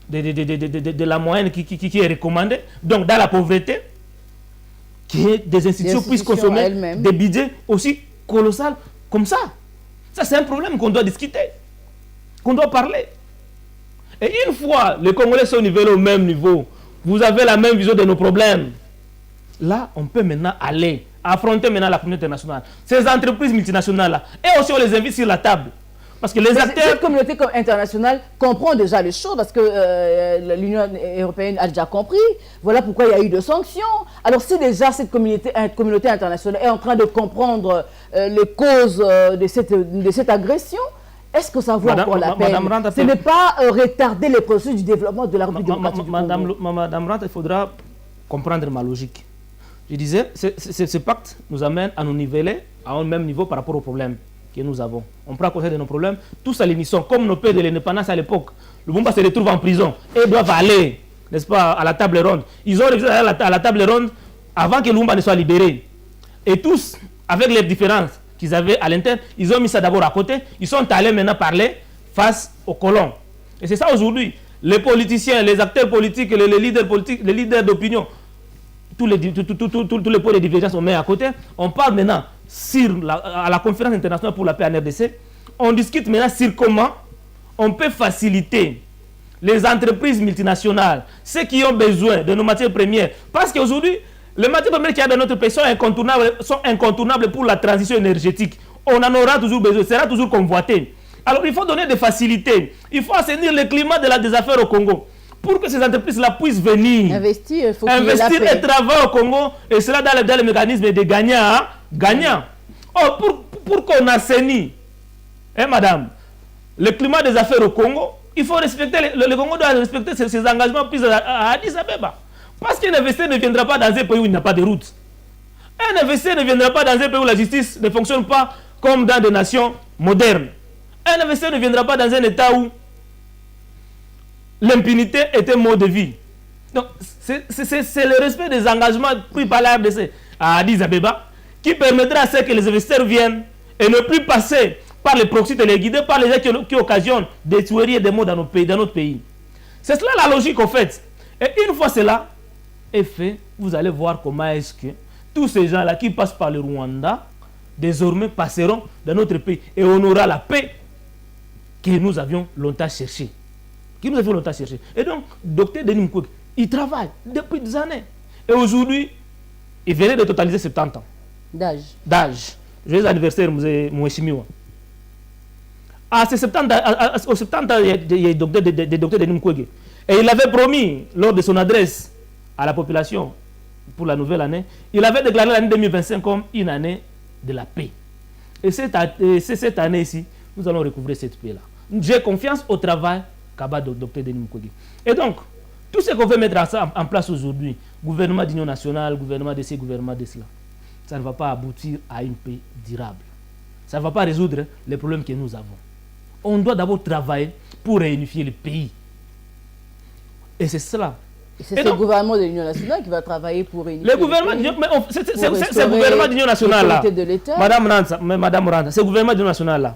de la moyenne qui est recommandée, donc dans la pauvreté, que des institutions puissent consommer des budgets aussi colossaux comme ça. Ça, c'est un problème qu'on doit discuter, qu'on doit parler. Et une fois les Congolais sont nivellés au même niveau, vous avez la même vision de nos problèmes. Là, on peut maintenant aller affronter maintenant la communauté internationale. Ces entreprises multinationales-là, et aussi on les invite sur la table. Parce que les acteurs... Cette communauté internationale comprend déjà les choses, parce que l'Union européenne a déjà compris. Voilà pourquoi il y a eu des sanctions. Alors si déjà cette communauté internationale est en train de comprendre les causes de cette agression, est-ce que ça vaut encore la peine? Ce n'est pas retarder les processus du développement de la République démocratique du Congo. Madame Ranta, il faudra comprendre ma logique. Je disais, ce pacte nous amène à nous niveler à un même niveau par rapport aux problèmes que nous avons. On prend conscience de nos problèmes, tous à l'émission, comme nos pères de l'indépendance à l'époque. Le Lumumba se retrouve en prison et doivent aller, n'est-ce pas, à la table ronde. Ils ont réussi à la table ronde avant que Lumumba ne soit libéré. Et tous, avec les différences qu'ils avaient à l'interne, ils ont mis ça d'abord à côté. Ils sont allés maintenant parler face aux colons. Et c'est ça aujourd'hui. Les politiciens, les acteurs politiques, les leaders d'opinion, tous les points de divergence on met à côté. On parle maintenant à la conférence internationale pour la paix en RDC. On discute maintenant sur comment on peut faciliter les entreprises multinationales, ceux qui ont besoin de nos matières premières. Parce qu'aujourd'hui, les matières premières qu'il y a dans notre pays sont incontournables pour la transition énergétique. On en aura toujours besoin, sera toujours convoité. Alors il faut donner des facilités. Il faut assainir le climat des affaires au Congo. Pour que ces entreprises-là puissent venir investir et travailler au Congo, et cela dans le mécanisme de gagnant. Oh, pour qu'on assainisse, madame, le climat des affaires au Congo, il faut respecter, le Congo doit respecter ses engagements pris à Addis Abeba. Parce qu'un investisseur ne viendra pas dans un pays où il n'y a pas de route. Un investisseur ne viendra pas dans un pays où la justice ne fonctionne pas comme dans des nations modernes. Un investisseur ne viendra pas dans un État où l'impunité est un mode de vie. Donc, c'est le respect des engagements pris par la RDC à Addis Abeba qui permettra à ce que les investisseurs viennent et ne plus passer par les proxys téléguidés, par les gens qui occasionnent des tueries et des morts dans notre pays. C'est cela la logique en fait. Et une fois cela est fait, vous allez voir comment est-ce que tous ces gens-là qui passent par le Rwanda, désormais passeront dans notre pays et on aura la paix que nous avions longtemps cherchée. Et donc, Dr Denis Mukwege, il travaille depuis des années. Et aujourd'hui, il venait de totaliser 70 ans. D'âge. Joyeux anniversaire, Mouessimiwa. À ces 70 ans, il y a Dr Denis Mukwege. Et il avait promis, lors de son adresse à la population pour la nouvelle année, il avait déclaré l'année 2025 comme une année de la paix. Et c'est cette année-ci, nous allons recouvrir cette paix-là. J'ai confiance au travail qu'a Dr Denis Mukwege. Et donc, tout ce qu'on veut mettre en place aujourd'hui, gouvernement d'union nationale, gouvernement de ci, gouvernement de cela, ça ne va pas aboutir à une paix durable. Ça ne va pas résoudre les problèmes que nous avons. On doit d'abord travailler pour réunifier le pays. Et c'est cela. C'est le gouvernement de l'Union nationale qui va travailler pour réunifier le gouvernement c'est le gouvernement d'Union nationale là. Madame Randa, c'est le gouvernement d'Union nationale là.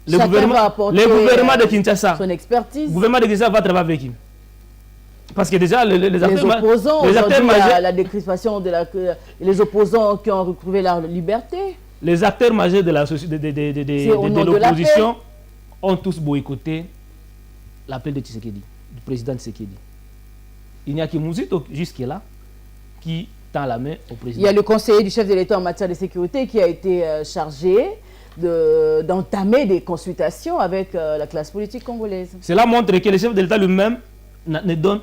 Le gouvernement de Kinshasa, son expertise. Le gouvernement de Kinshasa va travailler avec qui? Parce que déjà, les opposants, les acteurs majeurs, la décrispation les opposants qui ont retrouvé leur liberté. Les acteurs majeurs de l'opposition ont tous boycotté l'appel de Tshisekedi, du président Tshisekedi. Il n'y a que Mouzito jusque-là qui tend la main au président. Il y a le conseiller du chef de l'État en matière de sécurité qui a été chargé d'entamer des consultations avec la classe politique congolaise. Cela montre que le chef de l'État lui-même ne donne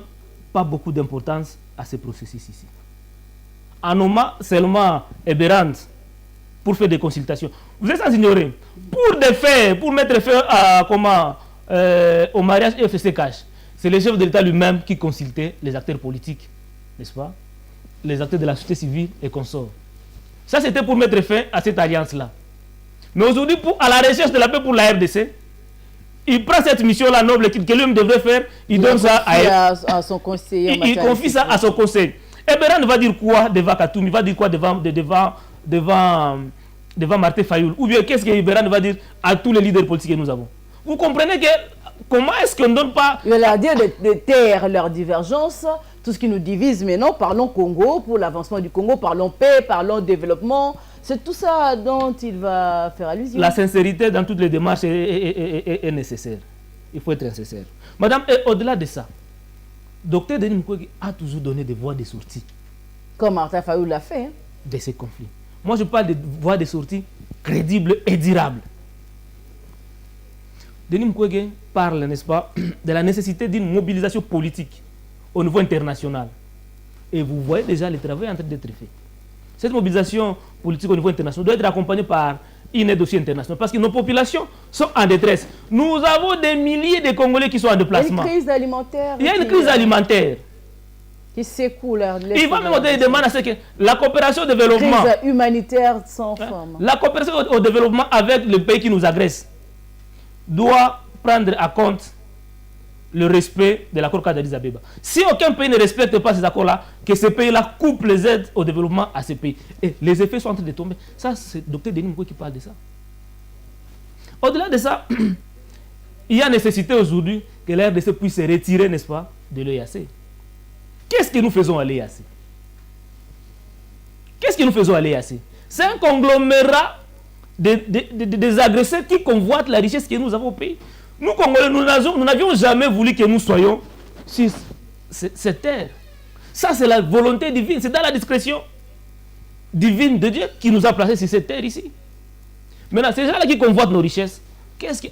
pas beaucoup d'importance à ce processus ici. En nommant seulement Eberand pour faire des consultations. Vous êtes sans ignorer. Pour mettre fin au mariage FCC Cash, c'est le chef de l'État lui-même qui consultait les acteurs politiques, n'est-ce pas? Les acteurs de la société civile et consorts. Ça, c'était pour mettre fin à cette alliance-là. Mais aujourd'hui, à la recherche de la paix pour la RDC, il prend cette mission-là noble que lui-même devrait faire, il donne ça à son conseiller. Il confie ça à son conseil. Et Beran va dire quoi devant Katoum? Il va dire quoi devant Martin Fayoul? Ou bien qu'est-ce que Beran va dire à tous les leaders politiques que nous avons? Vous comprenez que comment est-ce qu'on ne donne pas... Il va leur dire de taire leurs divergences, tout ce qui nous divise. Mais non, parlons Congo, pour l'avancement du Congo, parlons paix, parlons développement. C'est tout ça dont il va faire allusion. La sincérité dans toutes les démarches est nécessaire. Il faut être sincère. Madame, et au-delà de ça, Dr Denis Mukwege a toujours donné des voies de sortie. Comme Martin Fayoul l'a fait. Hein? De ces conflits. Moi, je parle de voies de sortie crédibles et durables. Denis Mukwege parle, n'est-ce pas, de la nécessité d'une mobilisation politique au niveau international. Et vous voyez déjà le travail en train d'être fait. Cette mobilisation politique au niveau international doit être accompagnée par une aide aussi internationale. Parce que nos populations sont en détresse. Nous avons des milliers de Congolais qui sont en déplacement. Il y a une crise alimentaire. Il y a une crise alimentaire. Qui secoue leur... Il va même demander à ce que la coopération au développement... Crise humanitaire sans forme. La coopération au développement avec le pays qui nous agresse doit prendre en compte le respect de l'accord d'Addis Abeba. Si aucun pays ne respecte pas ces accords-là, que ces pays-là coupent les aides au développement à ces pays. Et les effets sont en train de tomber. Ça, c'est le Dr Denis Mukwege qui parle de ça. Au-delà de ça, il y a nécessité aujourd'hui que la RDC puisse se retirer, n'est-ce pas, de l'EAC. Qu'est-ce que nous faisons à l'EAC? Qu'est-ce que nous faisons à l'EAC? C'est un conglomérat des agresseurs qui convoitent la richesse que nous avons au pays. Nous, Congolais, nous n'avions jamais voulu que nous soyons sur cette terre. Ça, c'est la volonté divine. C'est dans la discrétion divine de Dieu qui nous a placés sur cette terre ici. Maintenant, ces gens-là qui convoitent nos richesses,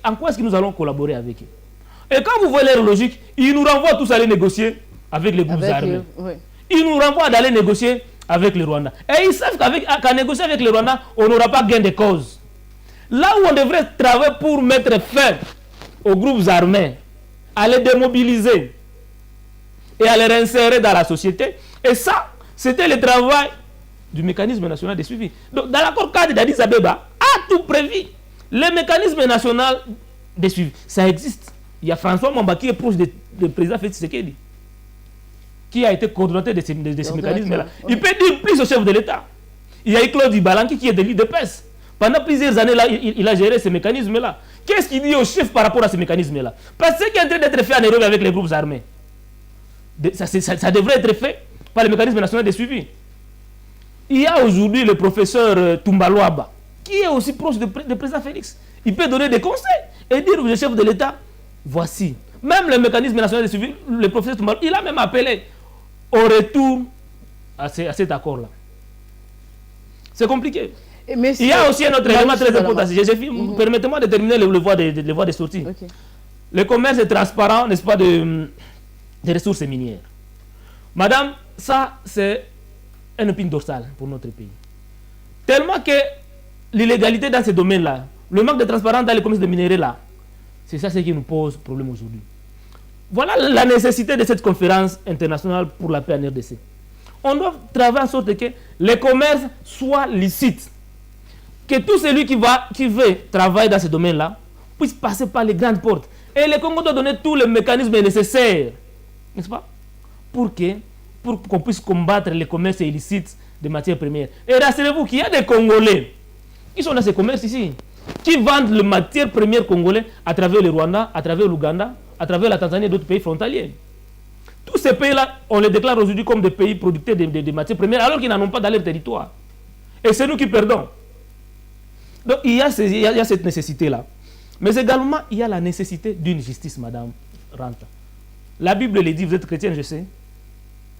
en quoi est-ce que nous allons collaborer avec eux? Et quand vous voyez leur logique, ils nous renvoient tous à aller négocier avec les groupes armés. Oui. Ils nous renvoient d'aller négocier avec les Rwandais. Et ils savent qu'en négocier avec les Rwandais, on n'aura pas gain de cause. Là où on devrait travailler pour mettre fin aux groupes armés, à les démobiliser et à les réinsérer dans la société. Et ça, c'était le travail du mécanisme national de suivi. Donc, dans l'accord cadre d'Addis Abeba, a tout prévu. Le mécanisme national de suivi, ça existe. Il y a François Mwamba qui est proche du président Félix Tshisekedi, qui a été coordonnateur de ce mécanisme-là. Oui. Il peut dire plus au chef de l'État. Il y a eu Claude Ibalanki qui est de l'IDPS. Pendant plusieurs années, là, il a géré ce mécanisme-là. Qu'est-ce qu'il dit au chef par rapport à ce mécanisme-là? Parce que ce qui est en train d'être fait en Nairobi avec les groupes armés, ça devrait être fait par le mécanisme national de suivi. Il y a aujourd'hui le professeur Toumbalouaba, qui est aussi proche du président Félix. Il peut donner des conseils et dire au chef de l'État, voici. Même le mécanisme national de suivi, le professeur Toumbalouaba, il a même appelé au retour à cet accord-là. C'est compliqué. Il y a aussi un autre élément très important. Permettez-moi de terminer le voie de sortie. Okay. Le commerce est transparent, n'est-ce pas, des ressources minières. Madame, ça, c'est un épine dorsale pour notre pays. Tellement que l'illégalité dans ce domaine-là, le manque de transparence dans le commerce de minerais là, c'est ça ce qui nous pose problème aujourd'hui. Voilà la nécessité de cette conférence internationale pour la paix en RDC. On doit travailler en sorte que le commerce soit licite. Que tout celui qui veut travailler dans ce domaine-là puisse passer par les grandes portes. Et le Congo doit donner tous les mécanismes nécessaires, n'est-ce pas, pour qu'on puisse combattre le commerce illicite de matières premières. Et rassurez-vous qu'il y a des Congolais qui sont dans ce commerce ici, qui vendent les matières premières congolaises à travers le Rwanda, à travers l'Ouganda, à travers la Tanzanie et d'autres pays frontaliers. Tous ces pays-là, on les déclare aujourd'hui comme des pays producteurs de matières premières alors qu'ils n'en ont pas dans leur territoire. Et c'est nous qui perdons. Donc il y a cette nécessité-là. Mais également, il y a la nécessité d'une justice, Madame Ranta. La Bible le dit, vous êtes chrétienne, je sais,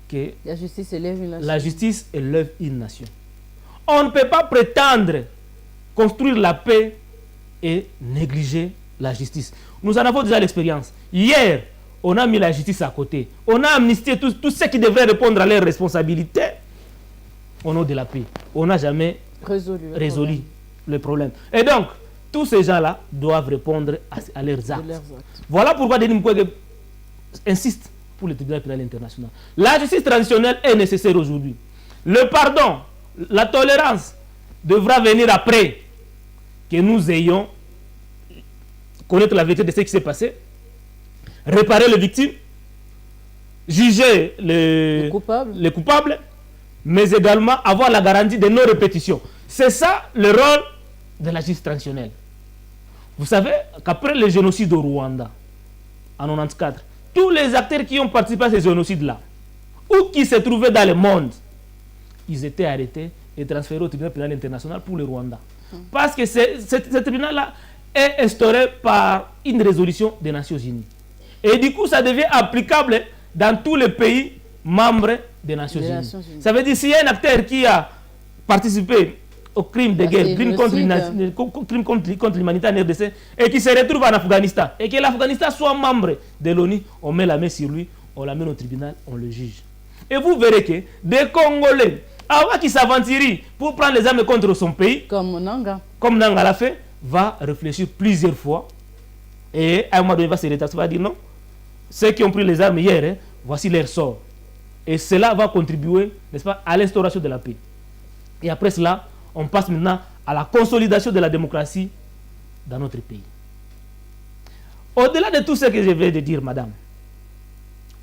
que la justice élève une nation. La justice élève une nation. On ne peut pas prétendre construire la paix et négliger la justice. Nous en avons déjà l'expérience. Hier, on a mis la justice à côté. On a amnistié tous ceux qui devraient répondre à leurs responsabilités au nom de la paix. On n'a jamais résolu le problème. Et donc, tous ces gens-là doivent répondre à leurs actes. Voilà pourquoi Denis Mukwege insiste pour le tribunal pénal international. La justice traditionnelle est nécessaire aujourd'hui. Le pardon, la tolérance devra venir après. que nous ayons connaître la vérité de ce qui s'est passé, réparer les victimes, juger les coupables, mais également avoir la garantie de non-répétition. C'est ça le rôle de la justice traditionnelle. Vous savez qu'après le génocide au Rwanda, en 1994, tous les acteurs qui ont participé à ces génocides-là, ou qui se trouvaient dans le monde, ils étaient arrêtés et transférés au tribunal pénal international pour le Rwanda. Parce que ce tribunal-là est instauré par une résolution des Nations Unies. Et du coup, ça devient applicable dans tous les pays membres des Nations Unies. Ça veut dire s'il y a un acteur qui a participé au crime de guerre, crime contre l'humanité en RDC, et qui se retrouve en Afghanistan, et que l'Afghanistan soit membre de l'ONU, on met la main sur lui, on l'amène au tribunal, on le juge. Et vous verrez que des Congolais, avant qu'ils s'aventurent pour prendre les armes contre son pays, comme Nanga l'a fait, va réfléchir plusieurs fois, et à un moment donné, il va se retracer, va dire non, ceux qui ont pris les armes hier, voici leur sort. Et cela va contribuer, n'est-ce pas, à l'instauration de la paix. Et après cela, on passe maintenant à la consolidation de la démocratie dans notre pays. Au-delà de tout ce que je viens de dire, madame,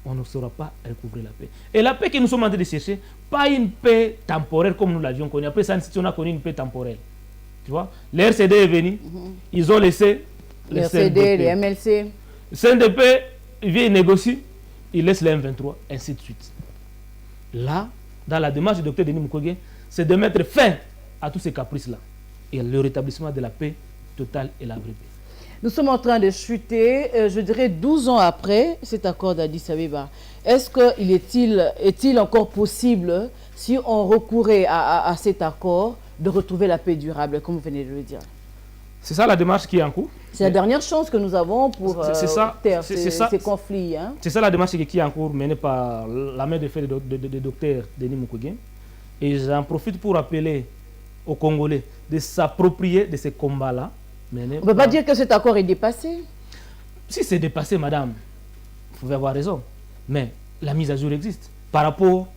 on ne saura pas recouvrir la paix. Et la paix que nous sommes en train de chercher, pas une paix temporaire comme nous l'avions connue. Après ça, on a connu une paix temporaire. Tu vois, les RCD est venu, ils ont laissé les RCD, les MLC. Le CNDP, il vient négocier, il laisse les M23, ainsi de suite. Là, dans la démarche du docteur Denis Mukwege, c'est de mettre fin à tous ces caprices-là et le rétablissement de la paix totale et la vraie paix. Nous sommes en train de chuter, je dirais 12 ans après cet accord d'Addis Abeba. Est-ce qu'il est-il encore possible, si on recourait à cet accord, de retrouver la paix durable, comme vous venez de le dire? C'est ça la démarche qui est en cours. C'est la dernière chance que nous avons pour taire ces conflits. Hein? C'est ça la démarche qui est en cours, menée par la main de fer de docteur Denis Mukwege. Et j'en profite pour appeler aux Congolais de s'approprier de ces combats-là. On ne peut pas dire que cet accord est dépassé. Si c'est dépassé, madame, vous pouvez avoir raison. Mais la mise à jour existe par rapport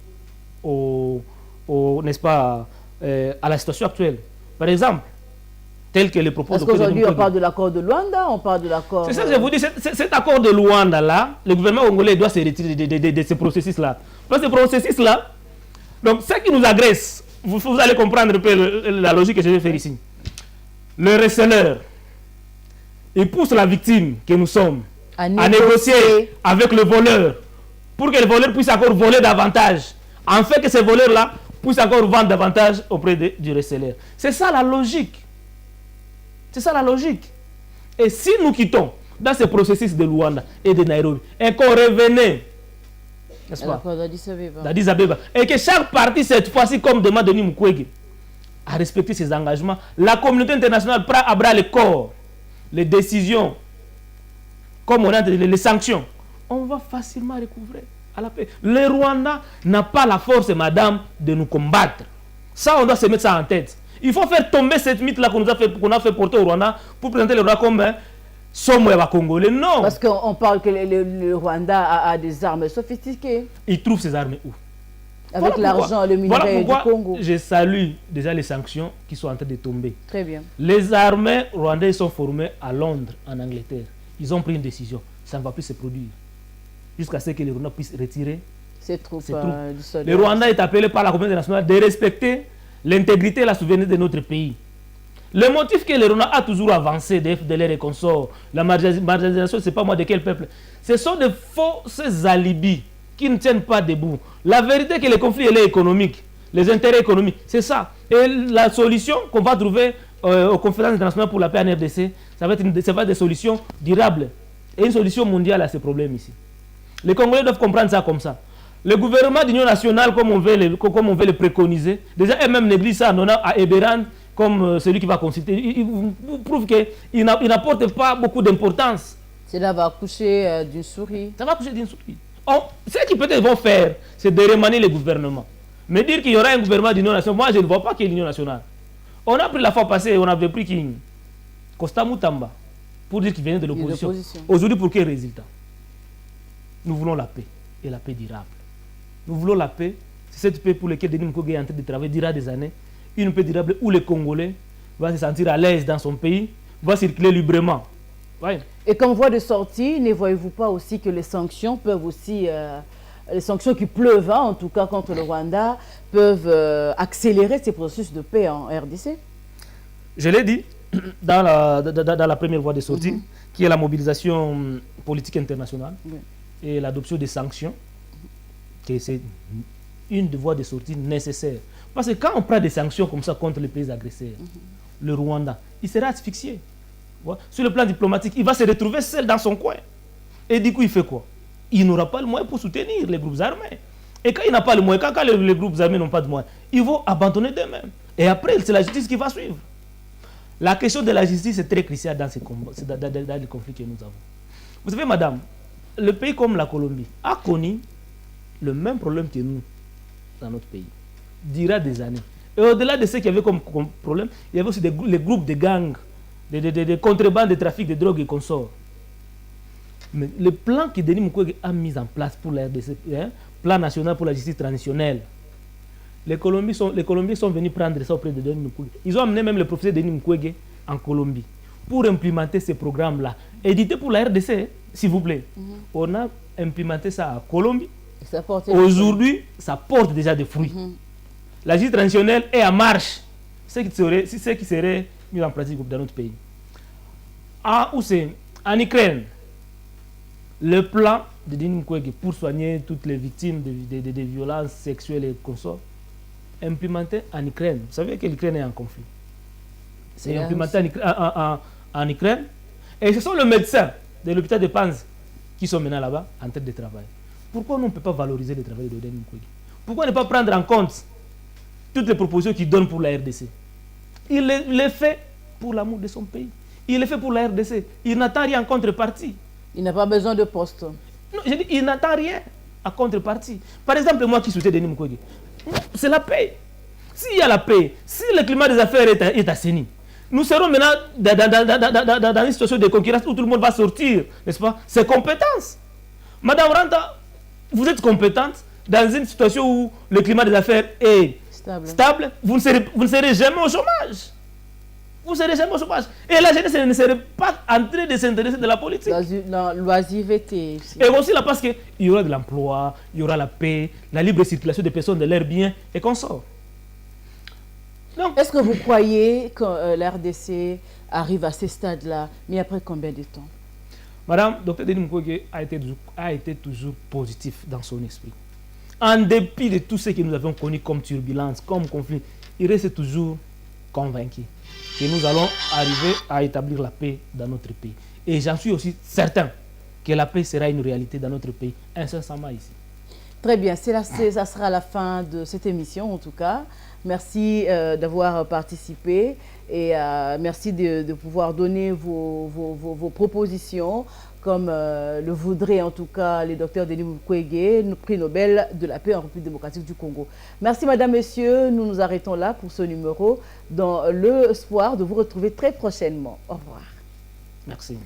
n'est-ce pas, à la situation actuelle. Par exemple, tel que les propos... Parce qu'aujourd'hui, on parle de l'accord de Luanda, on parle de l'accord... C'est ça que je vous dis, cet accord de Luanda-là, le gouvernement congolais doit se retirer de ce processus-là. Dans ce processus-là, donc ce qui nous agresse, vous allez comprendre un peu la logique que je vais faire ici. Le receleur, il pousse la victime que nous sommes à négocier avec le voleur pour que le voleur puisse encore voler davantage. En fait que ce voleur-là puisse encore vendre davantage auprès du receleur. C'est ça la logique. C'est ça la logique. Et si nous quittons dans ce processus de Luanda et de Nairobi, et qu'on revenait, n'est-ce pas, d'Addis Abeba, et que chaque partie, cette fois-ci, comme demande Denis Mukwege, à respecter ses engagements, la communauté internationale prend à bras le corps les décisions, comme on a les sanctions, on va facilement recouvrer à la paix. Le Rwanda n'a pas la force, madame, de nous combattre. Ça, on doit se mettre ça en tête. Il faut faire tomber cette mythe-là qu'on a fait porter au Rwanda pour présenter le Rwanda comme somme congolais. Non. Parce qu'on parle que le Rwanda a des armes sophistiquées. Il trouve ces armes où? Avec l'argent, le minerai du Congo. Je salue déjà les sanctions qui sont en train de tomber. Très bien. Les armées rwandaises sont formées à Londres, en Angleterre. Ils ont pris une décision. Ça ne va plus se produire. Jusqu'à ce que les Rwandais puissent retirer ces troupes. Du sol. Le Rwanda est appelé par la communauté internationale de respecter l'intégrité et la souveraineté de notre pays. Le motif que le Rwanda a toujours avancé, des FDLR et consorts, la marginalisation, ce n'est pas moi de quel peuple. Ce sont de fausses alibis qui ne tiennent pas debout. La vérité est que le conflit est économique, les intérêts économiques, c'est ça. Et la solution qu'on va trouver aux conférences internationales pour la paix en RDC, ça va être des solutions durables et une solution mondiale à ces problèmes ici. Les Congolais doivent comprendre ça comme ça. Le gouvernement d'union nationale, comme on veut le préconiser, déjà eux-mêmes négligent ça à Eberan comme celui qui va consulter. Il prouve qu'il n'apporte pas beaucoup d'importance. Cela va accoucher d'une souris. Ça va accoucher d'une souris. Ce qu'ils peut-être vont faire, c'est de remanier le gouvernement. Mais dire qu'il y aura un gouvernement d'union nationale, moi je ne vois pas qu'il y ait l'union nationale. On a pris la fois passée, on avait pris qui Costa Mutamba, pour dire qu'il venait de l'opposition. Aujourd'hui, pour quel résultat? Nous voulons la paix, et la paix durable. Nous voulons la paix, c'est cette paix pour laquelle Denis Mukwege est en train de travailler durant des années, une paix durable où les Congolais va se sentir à l'aise dans son pays, va circuler librement. Ouais. Et comme voie de sortie, ne voyez-vous pas aussi que les sanctions peuvent aussi, les sanctions qui pleuvent, en tout cas contre le Rwanda, peuvent accélérer ces processus de paix en RDC? Je l'ai dit dans la première voie de sortie, qui est la mobilisation politique internationale et l'adoption des sanctions, que c'est une des voies de sortie nécessaires. Parce que quand on prend des sanctions comme ça contre les pays agresseurs, le Rwanda, il sera asphyxié. Sur le plan diplomatique, il va se retrouver seul dans son coin. Et du coup, il fait quoi? Il n'aura pas le moyen pour soutenir les groupes armés. Et quand il n'a pas le moyen, quand les groupes armés n'ont pas de moyens, ils vont abandonner d'eux-mêmes. Et après, c'est la justice qui va suivre. La question de la justice est très cruciale dans ces combats, dans les conflits que nous avons. Vous savez, madame, le pays comme la Colombie a connu le même problème que nous dans notre pays, durant des années. Et au-delà de ce qu'il y avait comme problème, il y avait aussi les groupes de gangs, des contrebandes, de trafic de drogue et consorts. Mais le plan que Denis Mukwege a mis en place pour la RDC, plan national pour la justice transitionnelle, les Colombiens sont venus prendre ça auprès de Denis Mukwege. Ils ont amené même le professeur Denis Mukwege en Colombie pour implémenter ces programmes-là. Édité pour la RDC, s'il vous plaît. On a implémenté ça en Colombie. Aujourd'hui, ça porte déjà des fruits. La justice transitionnelle est en marche. C'est ce qui serait mis en pratique dans notre pays. En Ukraine, le plan de Denis Mukwege pour soigner toutes les victimes de violences sexuelles et consorts, implémenté en Ukraine. Vous savez que l'Ukraine est en conflit. C'est implémenté en Ukraine. Et ce sont les médecins de l'hôpital de Panzi qui sont maintenant là-bas en train de travailler. Pourquoi on ne peut pas valoriser le travail de Denis Mukwege? Pourquoi ne pas prendre en compte toutes les propositions qu'il donne pour la RDC? Il les fait pour l'amour de son pays. Il le fait pour la RDC. Il n'attend rien en contrepartie. Il n'a pas besoin de poste. Non, je dis, il n'attend rien en contrepartie. Par exemple, moi qui soutiens Denis Mukwege, c'est la paix. S'il y a la paix, si le climat des affaires est assaini, nous serons maintenant dans une situation de concurrence où tout le monde va sortir, n'est-ce pas? C'est compétence. Madame Ranta, vous êtes compétente dans une situation où le climat des affaires est stable, vous ne serez jamais au chômage. Vous ne serez jamais au chômage. Et la jeunesse ne serait pas en train de s'intéresser de la politique. L'oisiveté. Et aussi là, parce qu'il y aura de l'emploi, il y aura la paix, la libre circulation des personnes, de leurs biens et qu'on sort. Est-ce que vous croyez que la RDC arrive à ce stade-là, mais après combien de temps? Madame, Dr Denis Mukwege a été toujours positif dans son esprit. En dépit de tout ce que nous avons connu comme turbulence, comme conflit, il reste toujours convaincu que nous allons arriver à établir la paix dans notre pays. Et j'en suis aussi certain que la paix sera une réalité dans notre pays, incessamment ici. Très bien, ça sera la fin de cette émission en tout cas. Merci d'avoir participé et merci de pouvoir donner vos propositions comme le voudrait en tout cas le docteur Denis Mukwege, prix Nobel de la paix en République démocratique du Congo. Merci madame, messieurs, nous nous arrêtons là pour ce numéro dans l'espoir de vous retrouver très prochainement. Au revoir. Merci.